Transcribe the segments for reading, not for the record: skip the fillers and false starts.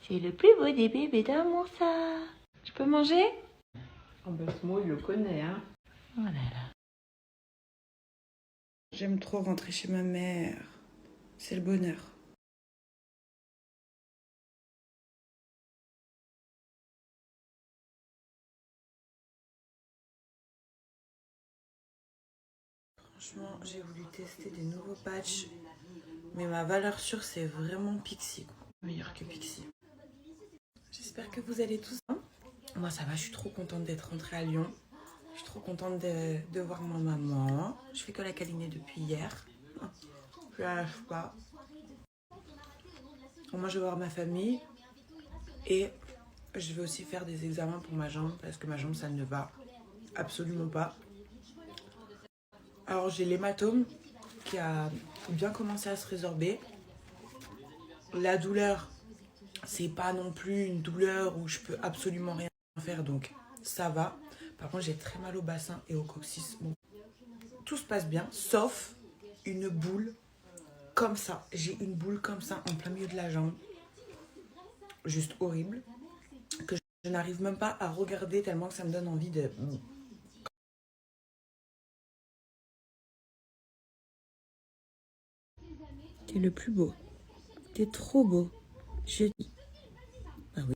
C'est le plus beau des bébés d'amour, ça. Tu peux manger? Oh ben ce mot, il le connaît, hein. Oh là là. J'aime trop rentrer chez ma mère. C'est le bonheur. Franchement, j'ai voulu tester des nouveaux patchs. Mais ma valeur sûre, c'est vraiment Pixi. Meilleur que Pixi. J'espère que vous allez tous bien. Moi, ça va, je suis trop contente d'être rentrée à Lyon. Je suis trop contente de voir ma maman. Je fais que la câliner depuis hier. Je la lâche pas. Moi, je vais voir ma famille. Et je vais aussi faire des examens pour ma jambe. Parce que ma jambe, ça ne va absolument pas. Alors, j'ai l'hématome qui a bien commencé à se résorber. La douleur, c'est pas non plus une douleur où je peux absolument rien faire. Donc, ça va. Par contre, j'ai très mal au bassin et au coccyx. Bon, tout se passe bien, sauf une boule comme ça. J'ai une boule comme ça en plein milieu de la jambe. Juste horrible. Que je n'arrive même pas à regarder tellement que ça me donne envie de... T'es le plus beau. T'es trop beau. Je dis. Ah oui.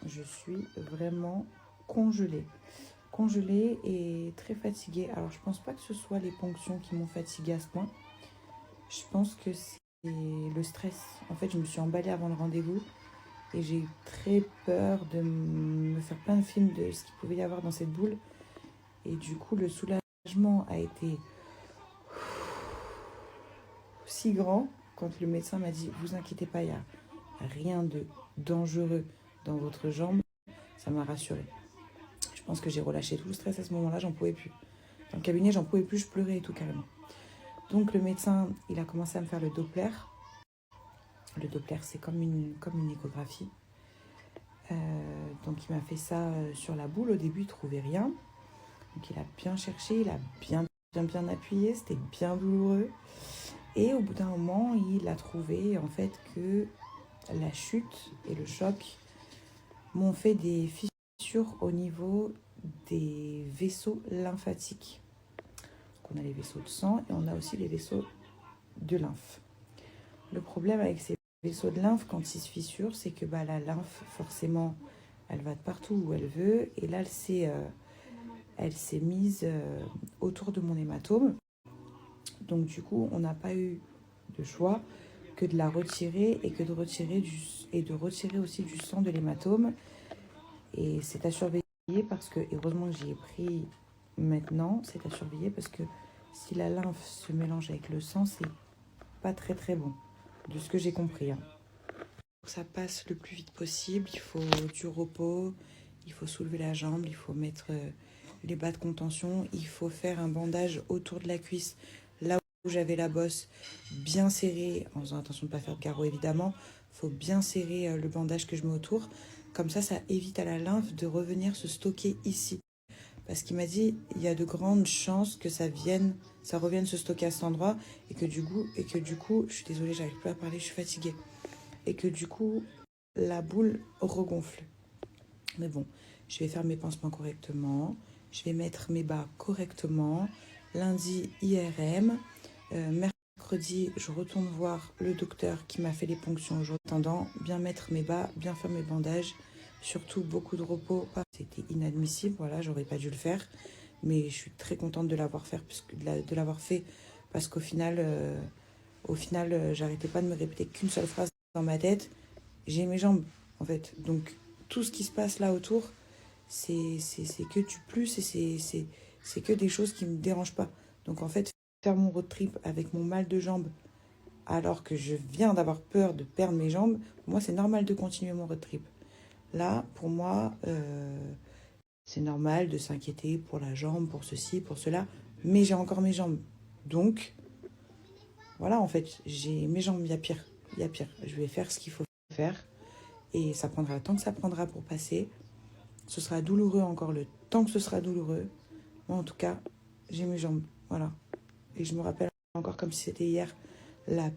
Je suis vraiment congelée. Congelée et très fatiguée. Alors, je pense pas que ce soit les ponctions qui m'ont fatiguée à ce point. Je pense que c'est le stress. En fait, je me suis emballée avant le rendez-vous et j'ai eu très peur de me faire plein de films de ce qu'il pouvait y avoir dans cette boule. Et du coup, le soulagement a été si grand quand le médecin m'a dit « Vous inquiétez pas, il n'y a rien de dangereux dans votre jambe ». Ça m'a rassurée. Je pense que j'ai relâché tout le stress à ce moment-là, j'en pouvais plus. Dans le cabinet, j'en pouvais plus, je pleurais et tout carrément. Donc le médecin, il a commencé à me faire le Doppler. Le Doppler, c'est comme une échographie. Donc il m'a fait ça sur la boule. Au début, il ne trouvait rien. Donc il a bien cherché, il a bien appuyé, c'était bien douloureux. Et au bout d'un moment, il a trouvé en fait que la chute et le choc m'ont fait des fissures au niveau des vaisseaux lymphatiques. Donc on a les vaisseaux de sang et on a aussi les vaisseaux de lymphe. Le problème avec ces vaisseaux de lymphe, quand ils se fissurent, c'est que la lymphe, forcément, elle va de partout où elle veut. Et là, elle s'est mise autour de mon hématome. Donc du coup, on n'a pas eu de choix que de la retirer et de retirer aussi du sang de l'hématome. Et c'est à surveiller parce que, heureusement que j'y ai pris maintenant, c'est à surveiller parce que si la lymphe se mélange avec le sang, c'est pas très très bon, de ce que j'ai compris. Pour que ça passe le plus vite possible, il faut du repos, il faut soulever la jambe, il faut mettre les bas de contention, il faut faire un bandage autour de la cuisse, là où j'avais la bosse, bien serré, en faisant attention de ne pas faire de carreau évidemment, il faut bien serrer le bandage que je mets autour, comme ça évite à la lymphe de revenir se stocker ici. Parce qu'il m'a dit, il y a de grandes chances que ça revienne se stocker à cet endroit et que du coup, je suis désolée, j'arrive plus à parler, je suis fatiguée. et que du coup, la boule regonfle. Mais bon, je vais faire mes pansements correctement. Je vais mettre mes bas correctement. Lundi, IRM. Mercredi, je retourne voir le docteur qui m'a fait les ponctions aujourd'hui. En attendant, bien mettre mes bas, bien faire mes bandages. Surtout beaucoup de repos. C'était inadmissible, voilà, j'aurais pas dû le faire. Mais je suis très contente de l'avoir fait, parce qu'au final, j'arrêtais pas de me répéter qu'une seule phrase dans ma tête. J'ai mes jambes, en fait. Donc, tout ce qui se passe là autour, c'est que du plus et c'est que des choses qui me dérangent pas. Donc, en fait, faire mon road trip avec mon mal de jambes, alors que je viens d'avoir peur de perdre mes jambes, pour moi, c'est normal de continuer mon road trip. Là, pour moi, c'est normal de s'inquiéter pour la jambe, pour ceci, pour cela, mais j'ai encore mes jambes. Donc, voilà, en fait, j'ai mes jambes, il y a pire. Il y a pire. Je vais faire ce qu'il faut faire et ça prendra le temps que ça prendra pour passer. Ce sera douloureux encore le temps que ce sera douloureux. Moi, en tout cas, j'ai mes jambes. Voilà. Et je me rappelle encore comme si c'était hier la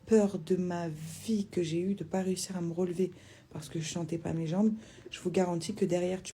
peur de ma vie que j'ai eue de ne pas réussir à me relever parce que je ne sentais pas mes jambes. Je vous garantis que derrière, tu